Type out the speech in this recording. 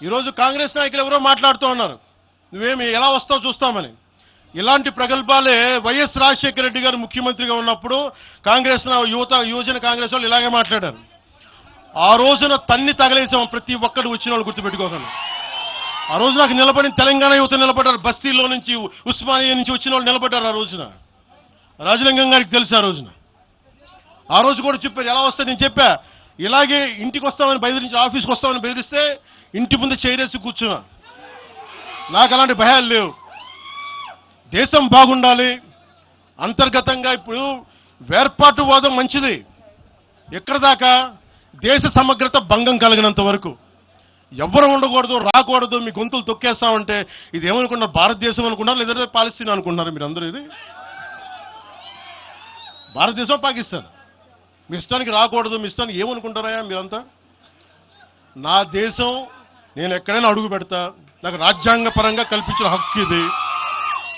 ఈరోజు కాంగ్రెస్ నాయకులు ఎవరో మాట్లాడుతూ ఉన్నారు, నువ్వేమి ఎలా వస్తావు చూస్తామని. ఇలాంటి ప్రగల్భాలే వైఎస్ రాజశేఖర రెడ్డి గారు ముఖ్యమంత్రిగా ఉన్నప్పుడు కాంగ్రెస్ యువజన కాంగ్రెస్ వాళ్ళు ఇలాగే మాట్లాడారు. ఆ రోజున తన్ని తగలేసాం ప్రతి ఒక్కడు వచ్చిన వాళ్ళు గుర్తుపెట్టుకోకండి. ఆ రోజు నాకు నిలబడిన తెలంగాణ యువత నిలబడ్డారు, బస్తీలో నుంచి ఉస్మానియా నుంచి వచ్చిన వాళ్ళు నిలబడ్డారు. ఆ రోజున రాజలింగం గారికి తెలుసు. ఆ రోజు కూడా చెప్పారు ఎలా వస్తా. నేను చెప్పా ఇలాగే ఇంటికి వస్తామని బెదిరించి, ఆఫీస్కి వస్తామని బెదిరిస్తే ఇంటి ముందు చేరేసి కూర్చున్నా. నాకు అలాంటి భయాలు లేవు. దేశం బాగుండాలి. అంతర్గతంగా ఇప్పుడు వేర్పాటువాదం మంచిది. ఎక్కడ దాకా దేశ సమగ్రత భంగం కలిగినంత వరకు ఎవ్వరు ఉండకూడదు, రాకూడదు, మీ గొంతులు తొక్కేస్తామంటే ఇది ఏమనుకున్నారు? భారతదేశం అనుకున్నారు లేదంటే పాలస్తీనా అనుకుంటున్నారు మీరందరూ? ఇది భారతదేశం పాకిస్తాన్. మీ ఇష్టానికి రాకూడదు, మీ ఇష్టానికి ఏమనుకుంటారా మీరంతా? నా దేశం, నేను ఎక్కడైనా అడుగు పెడతా. నాకు రాజ్యాంగ పరంగా కల్పించిన హక్కు ఇది.